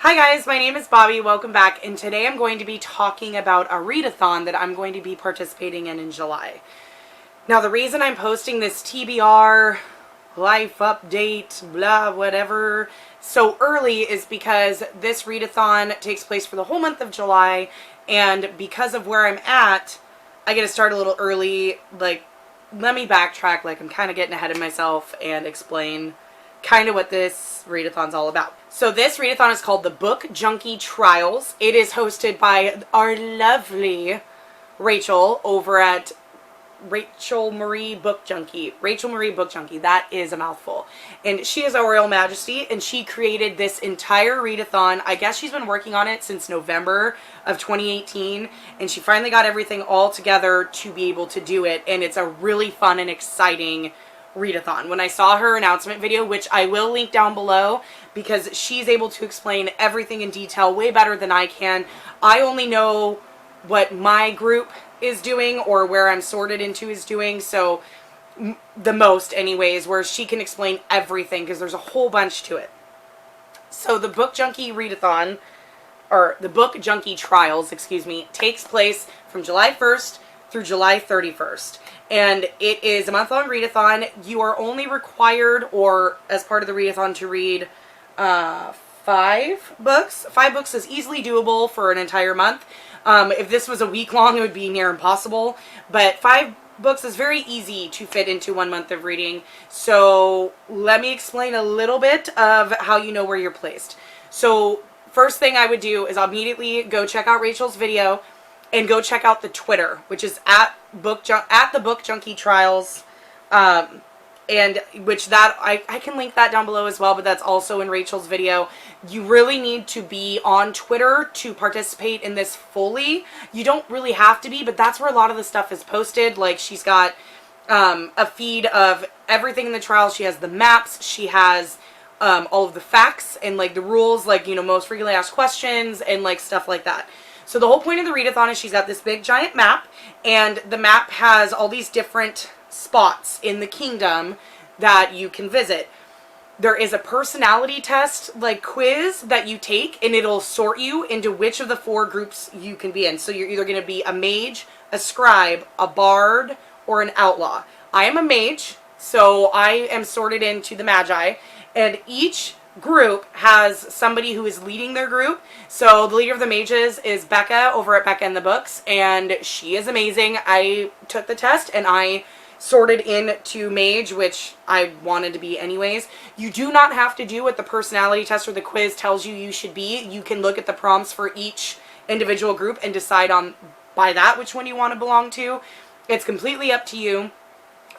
Hi guys, my name is Bobby. Welcome back, and today I'm going to be talking about a readathon that I'm going to be participating in July. Now, the reason I'm posting this TBR, life update, blah, whatever, so early is because this readathon takes place for the whole month of July, and because of where I'm at, I get to start a little early. Like, let me backtrack, I'm kind of getting ahead of myself and explain kind of what this readathon's all about. So this readathon is called the Book Junkie Trials. It is hosted by our lovely Rachel over at Rachel Marie Book Junkie. Rachel Marie Book Junkie. That is a mouthful. And she is our Royal Majesty, and she created this entire readathon. I guess she's been working on it since November of 2018, and she finally got everything all together to be able to do it, and it's a really fun and exciting readathon. When I saw her announcement video, which I will link down below because she's able to explain everything in detail way better than I can. I only know what my group is doing or where I'm sorted into is doing, so the most anyways, where she can explain everything because there's a whole bunch to it. So the Book Junkie readathon, or the Book Junkie Trials, excuse me, takes place from July 1st through July 31st. And it is a month-long readathon. You are only required, or as part of the readathon, to read 5 books. 5 books is easily doable for an entire month. If this was a week long, it would be near impossible. But 5 books is very easy to fit into 1 month of reading. So let me explain a little bit of how you know where you're placed. So first thing I would do is immediately go check out Rachel's video and go check out the Twitter, which is at the Book Junkie Trials, and which that I can link that down below as well, but that's also in Rachel's video. You really need to be on Twitter to participate in this fully. You don't really have to be, but that's where a lot of the stuff is posted. Like, she's got a feed of everything in the trials. She has the maps. She has all of the facts and the rules, most frequently asked questions and stuff like that. So the whole point of the readathon is she's got this big giant map, and the map has all these different spots in the kingdom that you can visit. There is a personality test, quiz that you take, and it'll sort you into which of the 4 groups you can be in. So you're either going to be a mage, a scribe, a bard, or an outlaw. I am a mage, so I am sorted into the magi, and each group has somebody who is leading their group. So the leader of the mages is Becca over at Becca and the Books, and she is amazing. I took the test and I sorted into mage, which I wanted to be anyways. You do not have to do what the personality test or the quiz tells you you should be. You can look at the prompts for each individual group and decide on by that which one you want to belong to. It's completely up to you.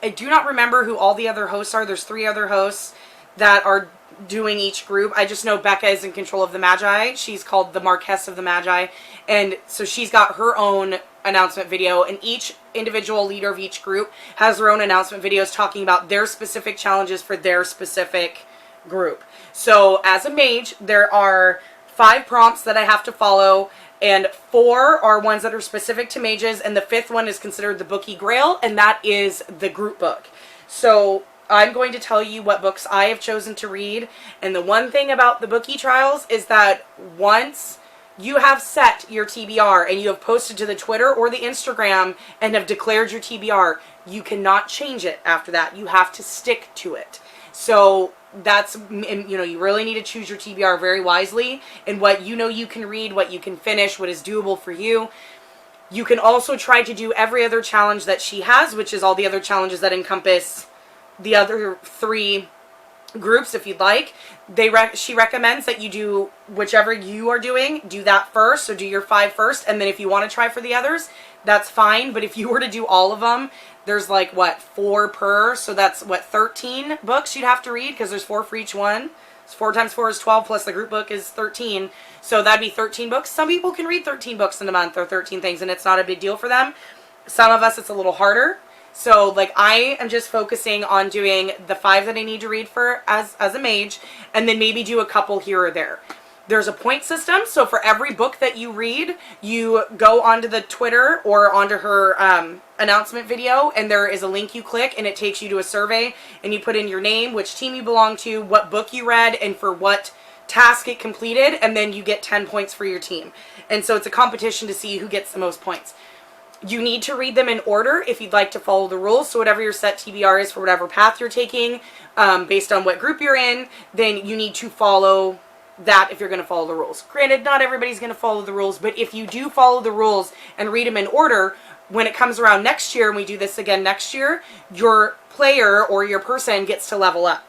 I do not remember who all the other hosts are. There's 3 other hosts that are doing each group. I just know Becca is in control of the Magi. She's called the Marquess of the Magi, and so she's got her own announcement video, and each individual leader of each group has their own announcement videos talking about their specific challenges for their specific group. So as a mage, there are 5 prompts that I have to follow, and 4 are ones that are specific to mages, and the 5th one is considered the Bookie Grail, and that is the group book. So I'm going to tell you what books I have chosen to read, and the one thing about the Bookie Trials is that once you have set your TBR and you have posted to the Twitter or the Instagram and have declared your TBR, you cannot change it after that. You have to stick to it. So that's, you really need to choose your TBR very wisely, and what you can read, what you can finish, what is doable for you. You can also try to do every other challenge that she has, which is all the other challenges that encompass the other 3 groups if you'd like. She recommends that you do whichever you are doing, do that first, so do your 5 first, and then if you want to try for the others, that's fine. But if you were to do all of them, there's 4 per, so that's 13 books you'd have to read, because there's 4 for each one. So 4 times 4 is 12, plus the group book is 13, so that'd be 13 books. Some people can read 13 books in a month, or 13 things, and it's not a big deal for them. Some of us it's a little harder. So, I am just focusing on doing the 5 that I need to read for as a mage, and then maybe do a couple here or there. There's a point system, so for every book that you read, you go onto the Twitter or onto her announcement video, and there is a link you click, and it takes you to a survey, and you put in your name, which team you belong to, what book you read, and for what tasks get completed, and then you get 10 points for your team. And so it's a competition to see who gets the most points. You need to read them in order if you'd like to follow the rules. So whatever your set TBR is for whatever path you're taking, based on what group you're in, then you need to follow that if you're going to follow the rules. Granted, not everybody's going to follow the rules, but if you do follow the rules and read them in order, when it comes around next year, and we do this again next year, your player or your person gets to level up.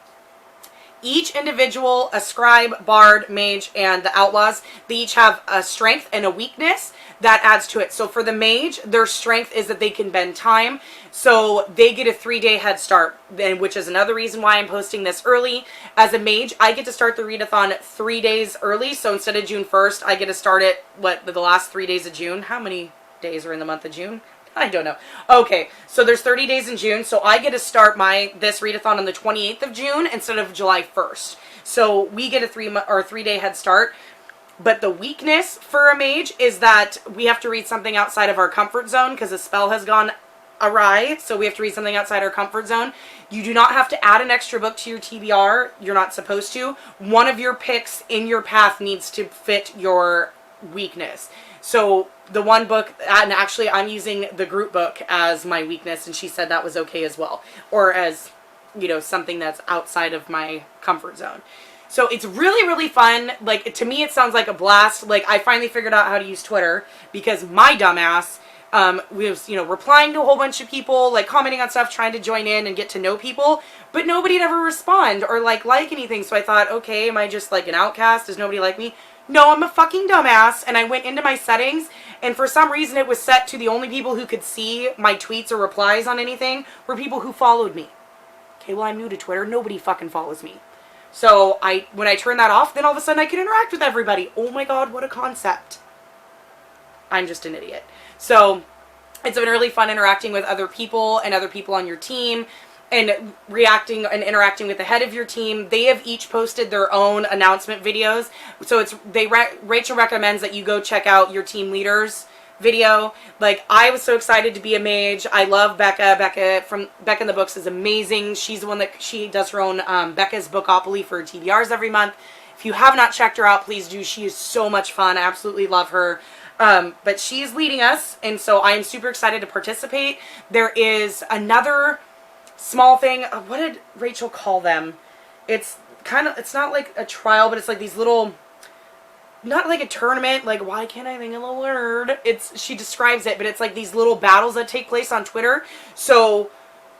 Each individual, a scribe, bard, mage, and the outlaws, they each have a strength and a weakness that adds to it. So for the mage, their strength is that they can bend time. So they get a 3-day head start, which is another reason why I'm posting this early. As a mage, I get to start the readathon 3 days early. So instead of June 1st, I get to start it, the last 3 days of June. How many days are in the month of June? I don't know. Okay, so there's 30 days in June, so I get to start this readathon on the 28th of June instead of July 1st. So we get a 3-day head start. But the weakness for a mage is that we have to read something outside of our comfort zone because a spell has gone awry. So we have to read something outside our comfort zone. You do not have to add an extra book to your TBR. You're not supposed to. One of your picks in your path needs to fit your weakness. So the one book, and actually I'm using the group book as my weakness, and she said that was okay as well. Or as, you know, something that's outside of my comfort zone. So it's really, really fun. Like, to me, it sounds like a blast. Like, I finally figured out how to use Twitter because my dumbass was, you know, replying to a whole bunch of people, like, commenting on stuff, trying to join in and get to know people. But nobody would ever respond or, like anything. So I thought, okay, am I just, like, an outcast? Does nobody like me? No, I'm a fucking dumbass. And I went into my settings, and for some reason it was set to the only people who could see my tweets or replies on anything were people who followed me. Okay, well, I'm new to Twitter. Nobody fucking follows me. So when I turn that off, then all of a sudden I can interact with everybody. Oh my god, what a concept. I'm just an idiot. So it's been really fun interacting with other people and other people on your team and reacting and interacting with the head of your team. They have each posted their own announcement videos. So Rachel recommends that you go check out your team leaders video. Like, I was so excited to be a mage. I love Becca. Becca in the Books is amazing. She's the one that she does her own Becca's Bookopoly for TBRs every month. If you have not checked her out, please do. She is so much fun. I absolutely love her. But she's leading us, and so I am super excited to participate. There is another small thing. What did Rachel call them? It's not like a trial, but it's like these little, not like a tournament, like, why can't I think of the word? She describes it, but it's like these little battles that take place on Twitter. So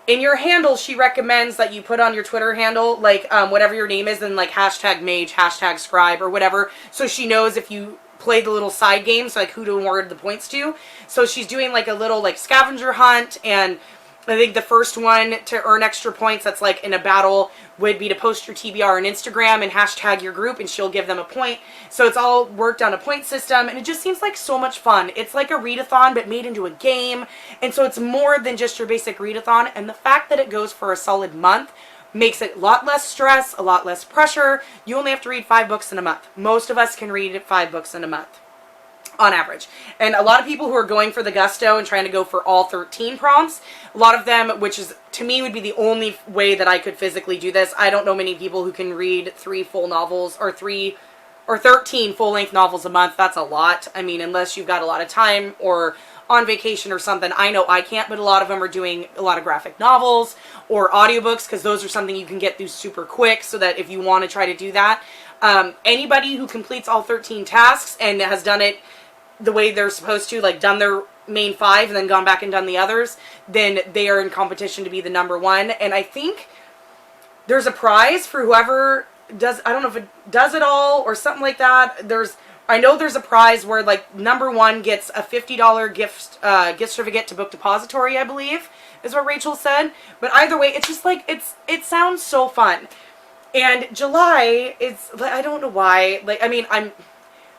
in your handle, she recommends that you put on your Twitter handle, like, whatever your name is, and like hashtag mage, hashtag scribe, or whatever, so she knows if you play the little side games, like who to award the points to. So she's doing like a little like scavenger hunt, and I think the first one to earn extra points that's like in a battle would be to post your TBR on Instagram and hashtag your group, and she'll give them a point. So it's all worked on a point system, and it just seems like so much fun. It's like a readathon but made into a game, and so it's more than just your basic readathon, and the fact that it goes for a solid month makes it a lot less stress, a lot less pressure. You only have to read 5 books in a month. Most of us can read 5 books in a month on average. And a lot of people who are going for the gusto and trying to go for all 13 prompts, a lot of them, which is to me would be the only way that I could physically do this. I don't know many people who can read 3 full novels or 13 full-length novels a month. That's a lot. I mean, unless you've got a lot of time or on vacation or something. I know I can't, but a lot of them are doing a lot of graphic novels or audiobooks, because those are something you can get through super quick, so that if you want to try to do that, anybody who completes all 13 tasks and has done it the way they're supposed to, like done their main 5 and then gone back and done the others, then they are in competition to be the number 1. And I think there's a prize for whoever does, I don't know if it does it all or something like that. I know there's a prize where like number 1 gets a $50 gift certificate to Book Depository, I believe, is what Rachel said. But either way, it's just like, it sounds so fun. And July is, I don't know why, like, I mean,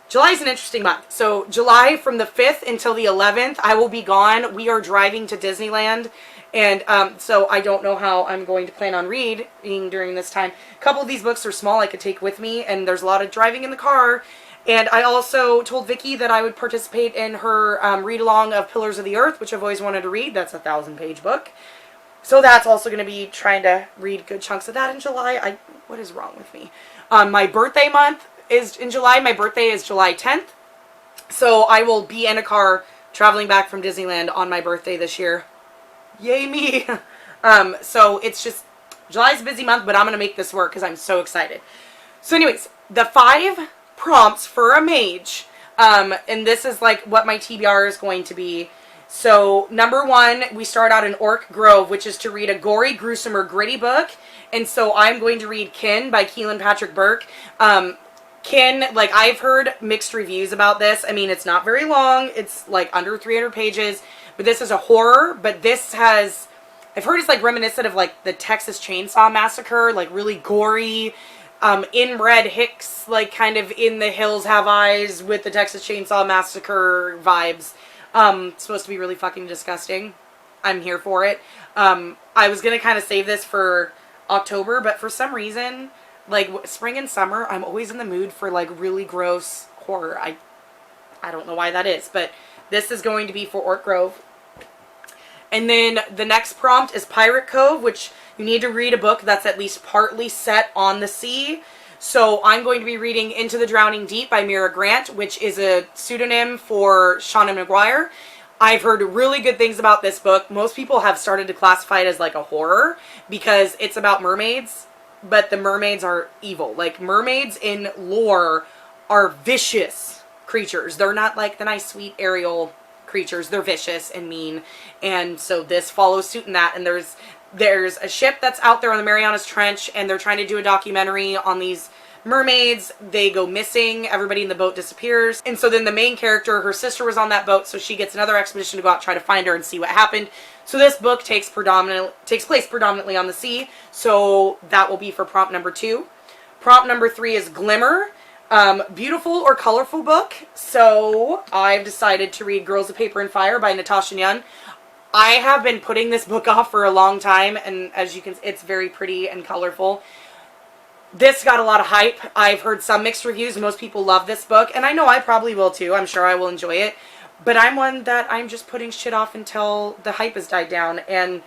July is an interesting month. So July, from the 5th until the 11th, I will be gone. We are driving to Disneyland. And so I don't know how I'm going to plan on reading during this time. A couple of these books are small I could take with me, and there's a lot of driving in the car. And I also told Vicky that I would participate in her read-along of Pillars of the Earth, which I've always wanted to read. That's a 1,000-page book. So that's also going to be trying to read good chunks of that in July. What is wrong with me? My birthday month, is in July. My birthday is July 10th. So I will be in a car traveling back from Disneyland on my birthday this year. Yay me. So it's just, July's a busy month, but I'm going to make this work because I'm so excited. So anyways, the 5 prompts for a mage. And this is like what my TBR is going to be. So number 1, we start out in Orc Grove, which is to read a gory, gruesome, or gritty book. And so I'm going to read Kin by Keelan Patrick Burke. Kin, like, I've heard mixed reviews about this. I mean, it's not very long. It's like under 300 pages. But this is a horror. But this has, I've heard it's like reminiscent of like the Texas Chainsaw Massacre. Like really gory. Inbred Hicks, like kind of in the hills have eyes with the Texas Chainsaw Massacre vibes. It's supposed to be really fucking disgusting. I'm here for it. I was going to kind of save this for October, but for some reason, like spring and summer, I'm always in the mood for like really gross horror. I don't know why that is, but this is going to be for Orc Grove. And then the next prompt is Pirate Cove, which you need to read a book that's at least partly set on the sea. So I'm going to be reading Into the Drowning Deep by Mira Grant, which is a pseudonym for Shauna McGuire. I've heard really good things about this book. Most people have started to classify it as like a horror because it's about mermaids, but the mermaids are evil. Like, mermaids in lore are vicious creatures. They're not like the nice, sweet Ariel creatures. They're vicious and mean. And so this follows suit in that. And there's a ship that's out there on the Marianas Trench, and they're trying to do a documentary on these mermaids. They go missing. Everybody in the boat disappears. And so then the main character, her sister was on that boat, so she gets another expedition to go out, try to find her and see what happened. So this book takes place predominantly on the sea. So that will be for prompt number 2. Prompt number 3 is Glimmer. Beautiful or colorful book. So I've decided to read Girls of Paper and Fire by Natasha Nunn. I have been putting this book off for a long time, and as you can see, it's very pretty and colorful. This got a lot of hype. I've heard some mixed reviews. Most people love this book, and I know I probably will too. I'm sure I will enjoy it. But I'm one that I'm just putting shit off until the hype has died down, and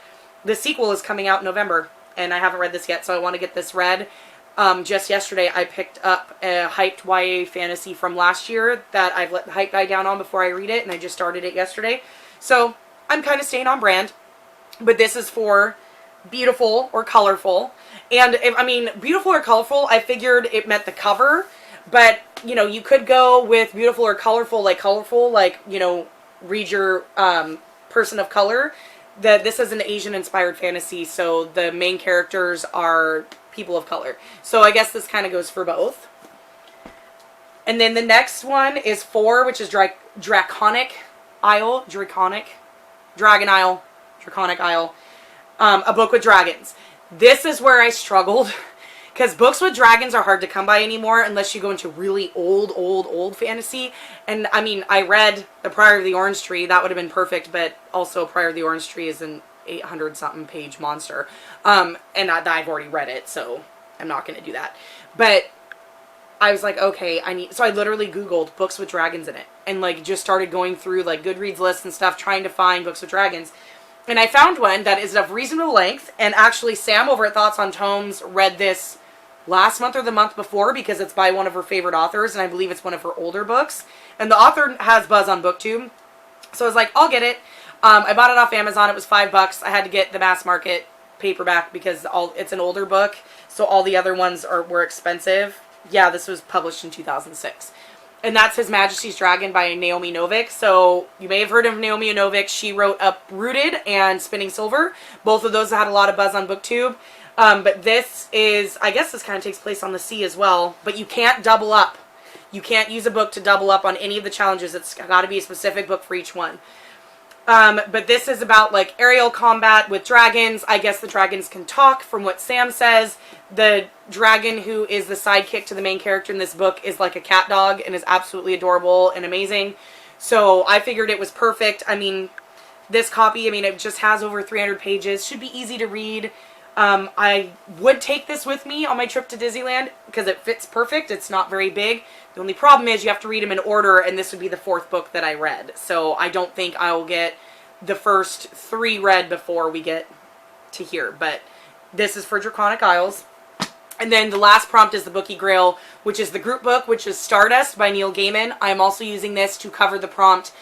the sequel is coming out in November, and I haven't read this yet, so I want to get this read. Just yesterday, I picked up a hyped YA fantasy from last year that I've let the hype die down on before I read it, and I just started it yesterday. So I'm kind of staying on brand, but this is for beautiful or colorful. And if, I mean, beautiful or colorful, I figured it meant the cover, but you know, you could go with beautiful or colorful, like, you know, read your person of color. This is an Asian inspired fantasy, so the main characters are people of color. So I guess this kind of goes for both. And then the next one is 4, which is Draconic Isle. Dragon Isle, Draconic Isle, a book with dragons. This is where I struggled, because books with dragons are hard to come by anymore unless you go into really old fantasy. And I mean, I read The Prior of the Orange Tree. That would have been perfect, but also Prior of the Orange Tree is an 800-something page monster. And I've already read it, so I'm not going to do that. But I was like, okay, so I literally Googled books with dragons in it, and like just started going through like Goodreads lists and stuff, trying to find books with dragons. And I found one that is of reasonable length, and actually Sam over at Thoughts on Tomes read this last month or the month before because it's by one of her favorite authors, and I believe it's one of her older books. And the author has buzz on BookTube, so I was like, I'll get it. I bought it off Amazon. It was $5. I had to get the mass market paperback because it's an older book, so all the other ones were expensive. Yeah, this was published in 2006. And that's His Majesty's Dragon by Naomi Novik. So you may have heard of Naomi Novik. She wrote Uprooted and Spinning Silver. Both of those had a lot of buzz on BookTube. But this is, I guess this kind of takes place on the sea as well. But you can't double up. You can't use a book to double up on any of the challenges. It's got to be a specific book for each one. But this is about like aerial combat with dragons. I guess the dragons can talk from what Sam says. The dragon who is the sidekick to the main character in this book is like a cat dog and is absolutely adorable and amazing. So I figured it was perfect. I mean, this copy, I mean, it just has over 300 pages. Should be easy to read. I would take this with me on my trip to Disneyland because it fits perfect. It's not very big. The only problem is you have to read them in order, and this would be the 4th book that I read. So I don't think I will get the first 3 read before we get to here. But this is for Draconic Isles. And then the last prompt is the Bookie Grail, which is the group book, which is Stardust by Neil Gaiman. I'm also using this to cover the prompt,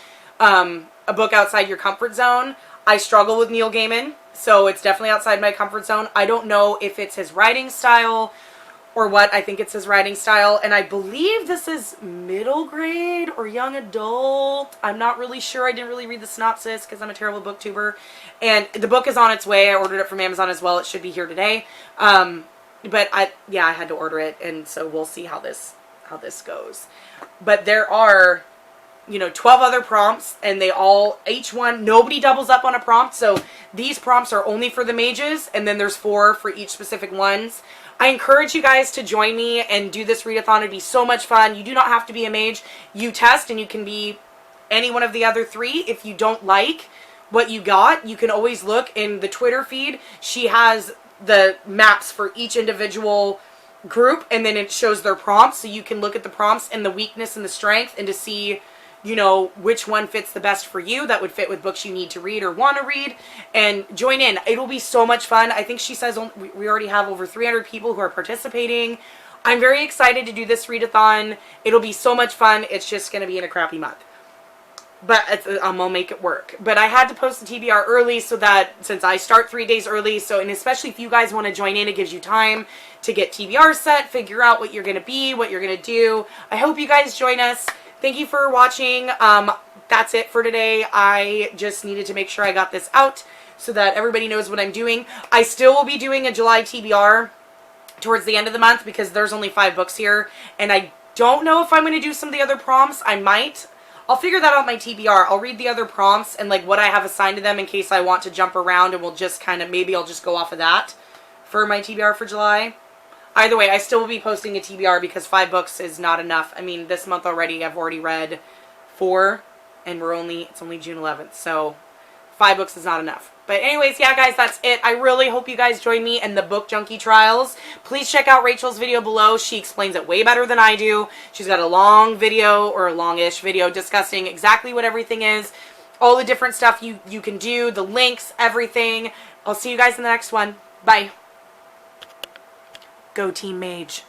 a book outside your comfort zone. I struggle with Neil Gaiman, so it's definitely outside my comfort zone. I don't know if it's his writing style or what. I think it's his writing style, and I believe this is middle grade or young adult. I'm not really sure. I didn't really read the synopsis because I'm a terrible booktuber. And the book is on its way. I ordered it from Amazon as well. It should be here today. But I had to order it, and so we'll see how this goes. But there are, 12 other prompts, and each one, nobody doubles up on a prompt, so these prompts are only for the mages, and then there's 4 for each specific ones. I encourage you guys to join me and do this readathon. It'd be so much fun. You do not have to be a mage. You test, and you can be any one of the other 3. If you don't like what you got, you can always look in the Twitter feed. She has the maps for each individual group, and then it shows their prompts, so you can look at the prompts and the weakness and the strength, and to see which one fits the best for you, that would fit with books you need to read or want to read, and join in. It'll be so much fun. I think she says we already have over 300 people who are participating. I'm very excited to do this readathon. It'll be so much fun. It's just going to be in a crappy month, but I'm gonna make it work. But I had to post the TBR early, so that since I start 3 days early, and especially if you guys want to join in, it gives you time to get TBR set, figure out what you're gonna be, what you're gonna do. I hope you guys join us. Thank you for watching. That's it for today. I just needed to make sure I got this out so that everybody knows what I'm doing. I still will be doing a July TBR towards the end of the month because there's only 5 books here, and I don't know if I'm going to do some of the other prompts. I might. I'll figure that out in my TBR. I'll read the other prompts and what I have assigned to them in case I want to jump around, and we'll just maybe I'll just go off of that for my TBR for July. Either way, I still will be posting a TBR because 5 books is not enough. I mean, this month already, I've already read 4, and it's only June 11th, so 5 books is not enough. But anyways, yeah, guys, that's it. I really hope you guys join me in the Book Junkie trials. Please check out Rachel's video below. She explains it way better than I do. She's got a long video, or a longish video, discussing exactly what everything is, all the different stuff you can do, the links, everything. I'll see you guys in the next one. Bye. Go Team Mage.